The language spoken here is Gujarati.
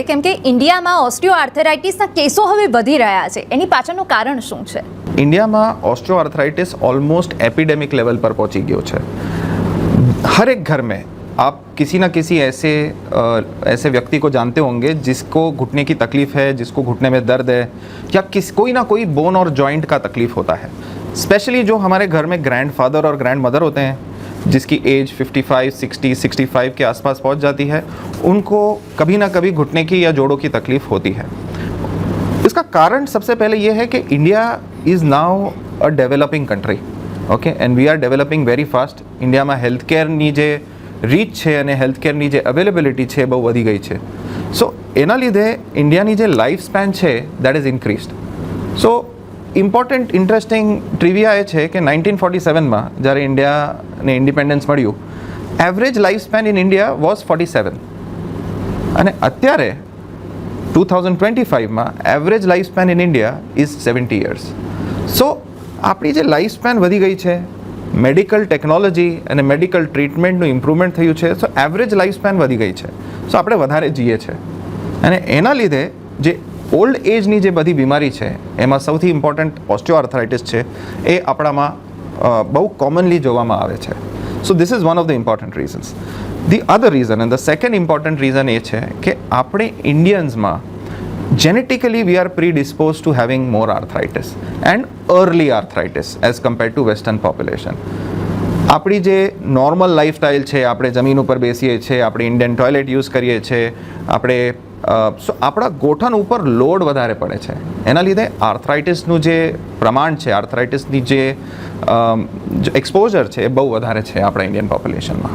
કેમ કે ઇન્ડિયામાં ઓસ્ટિયોઆર્થરાઇટિસના કેસો હવે વધી રહ્યા છે, એની પાછળનું કારણ શું છે? इंडिया में ऑस्टियोआर्थराइटिस ऑलमोस्ट एपिडेमिक लेवल पर पहुंची गयो है। हर एक घर में आप किसी ना किसी ऐसे व्यक्ति को जानते होंगे जिसको घुटने की तकलीफ है, जिसको घुटने में दर्द है, या कोई ना कोई बोन और जॉइंट का तकलीफ होता है। स्पेशली जो हमारे घर में ग्रैंड फादर और ग्रैंड मदर होते हैं, जिसकी एज 55, 60, 65 के आसपास पहुंच जाती है, उनको कभी ना कभी घुटने की या जोड़ों की तकलीफ होती है। इसका कारण सबसे पहले ये है कि India is now a developing country, okay, and we are developing very fast. India में हेल्थ केयरनी जे રીચ છે અને હેલ્થ કેરની જે અવેલેબિલિટી છે બહુ વધી ગઈ છે. સો એના લીધે ઇન્ડિયાની જે લાઈફ સ્પેન છે that is increased. So important interesting trivia એ છે કે 1947માં જ્યારે ઇન્ડિયાને ઇન્ડિપેન્ડન્સ મળ્યું, average life span in India was 47, અને અત્યારે 2025માં average life span in India is 70 years. So આપણી જે લાઈફ સ્પેન વધી ગઈ છે, મેડિકલ ટેકનોલોજી અને મેડિકલ ટ્રીટમેન્ટનું ઇમ્પ્રુવમેન્ટ થયું છે, સો એવરેજ લાઈફ સ્પેન વધી ગઈ છે. સો આપણે વધારે જીએ છે, અને એના લીધે જે ઓલ્ડ એજની જે બધી બીમારી છે એમાં સૌથી ઇમ્પોર્ટન્ટ ઓસ્ટિયોઆર્થરાઇટિસ છે, એ આપણામાં બહુ કોમનલી જોવામાં આવે છે. So this is one of the important reasons. The other reason and the second important reason એ છે કે આપણે ઇન્ડિયન્સમાં genetically we are predisposed to having more arthritis and early arthritis as compared to western population. આપણી જે નોર્મલ લાઈફસ્ટાઈલ છે, આપણે જમીન ઉપર બેસીએ છીએ, આપણે ઇન્ડિયન ટોયલેટ યુઝ કરીએ છીએ, આપણે આપણા ગોઠણ ઉપર લોડ વધારે પડે છે, એના લીધે આર્થરાઇટિસનું જે પ્રમાણ છે, આર્થરાઇટિસની જે એક્સપોઝર છે એ બહુ વધારે છે આપણા ઇન્ડિયન પોપ્યુલેશનમાં.